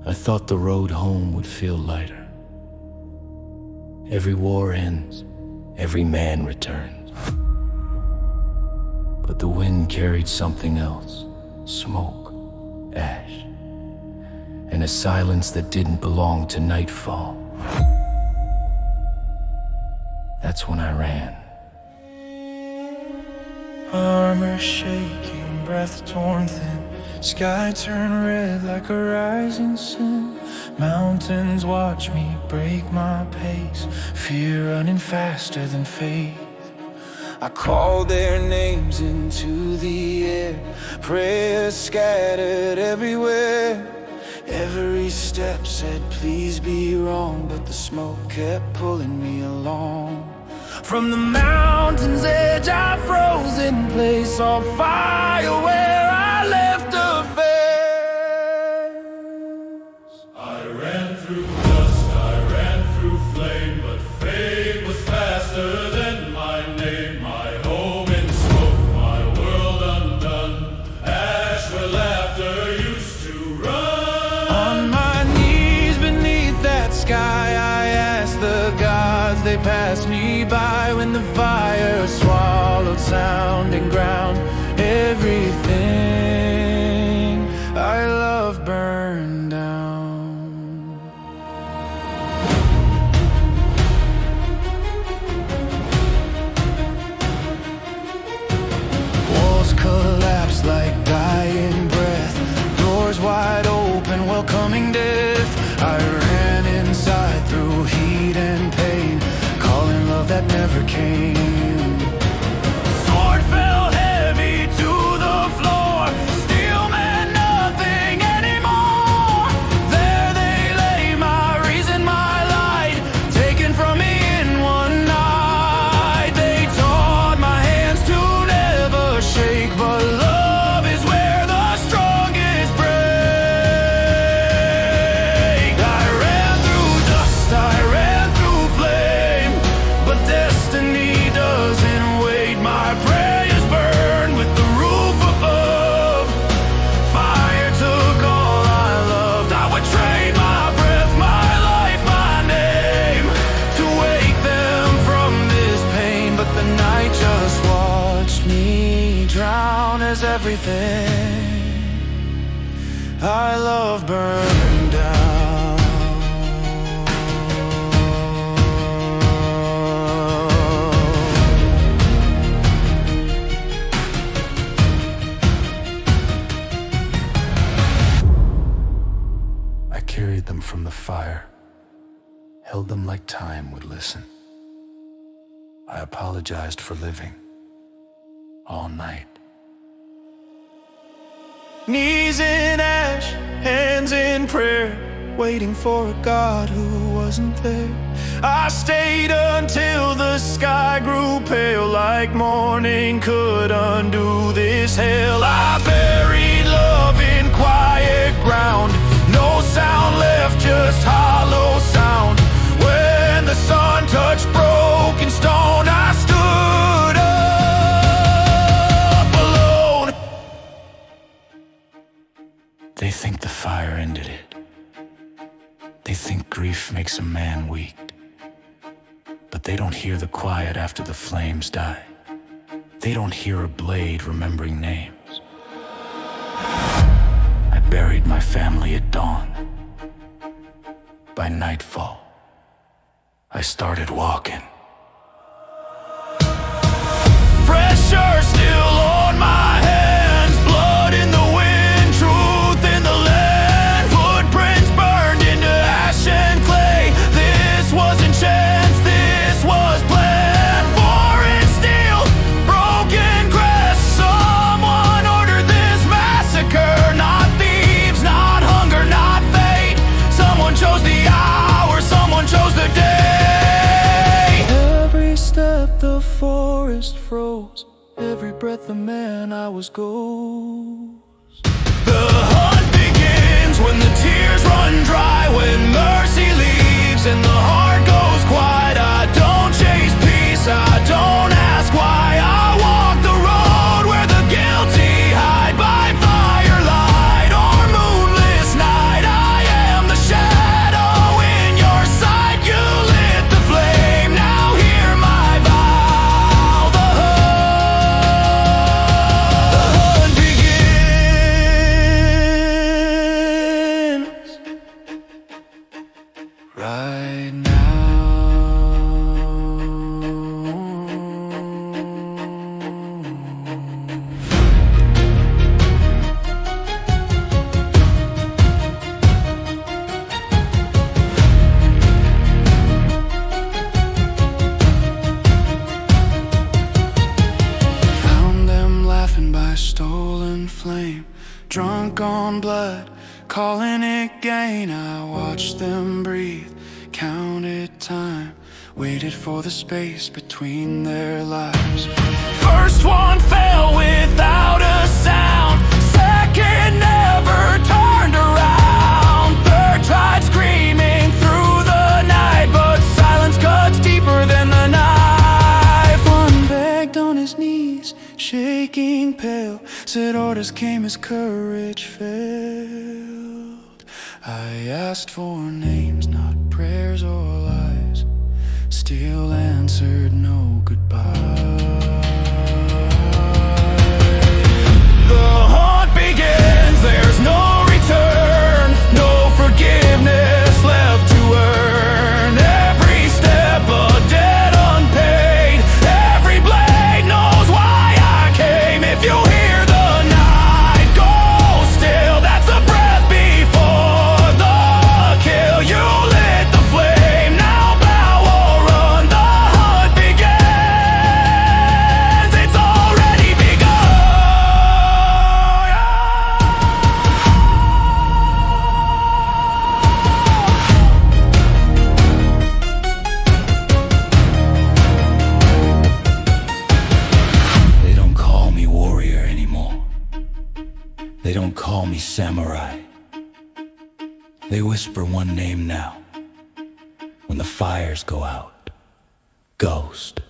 I thought the road home would feel lighter. Every war ends, every man returns. But the wind carried something else, smoke, ash, and a silence that didn't belong to nightfall. That's when I ran. Armor shaking, breath torn thin, sky turned red like a rising sun. Mountains watch me break my pace, fear running faster than faith. I call their names into the air, prayers scattered everywhere. Every step said please be wrong, but the smoke kept pulling me along. From the mountain's edge I froze in place, on fire where I left a face. I ran through dust, I ran through flame, but fate was faster than my name. My home in smoke, my world undone, ash where laughter used to run. On my knees beneath that sky I asked the gods, they passed me by when the fire swallowed sound and ground. Everything I love burned down. Walls collapsed like dying breath, doors wide open welcoming death. I ran inside through heat and pain, calling love that never came. Sword fell heavy to the floor, steel meant nothing anymore. There they lay, my reason, my light, taken from me in one night. They taught my hands to never shake, but love is where the strongest break. I ran through dust, I ran through flame, but destiny doesn't wait. My prayers burned with the roof above. Fire took all I loved. I would trade my breath, my life, my name to wake them from this pain. But the night just watched me drown as everything I love burned down. I carried them from the fire, held them like time would listen. I apologized for living all night. Knees in ash, hands in prayer, waiting for a God who wasn't there. I stayed until the sky grew pale, like morning could undo this hell. I buried love in quiet ground, no sound left, just hollow sound. When the sun touched broken stone, I stood up alone. They think the fire ended it. They think grief makes a man weak. But they don't hear the quiet after the flames die. They don't hear a blade remembering names. I buried my family at dawn. By nightfall, I started walking. Pressure still on my hands, blood in the wind, truth in the land. Footprints burned into ash and clay. This wasn't chance, this was planned. Foreign steel, broken grass. Someone ordered this massacre. Not thieves, not hunger, not fate. Someone chose the hour, someone chose the day. Every step the forest froze, every breath of man I was ghost. The hunt begins when the tears run dry, when mercy leaves and the heart goes quiet. I don't chase peace, I don't ask why. I walk the road where the guilty hide. By firelight or moonless night, I am blood, calling it gain. I watched them breathe, counted time, waited for the space between their lives. First one fell without a sound, second never turned around, third tried screaming through the night, but silence cuts deeper than the knife. One begged on his knees, shaking pale, said orders came as courage failed. I asked for names, not prayers or lies, still answered no goodbye. The hunt begins, there's no return, no forgiveness left to earn. Every step a debt unpaid, every blade knows why I came. If you hear the night go still, that's a breath before the kill. You lit the flame, now bow or run. The hunt begins, it's already begun. They don't call me warrior anymore. They don't call me samurai. They whisper one name now. When the fires go out, Ghost.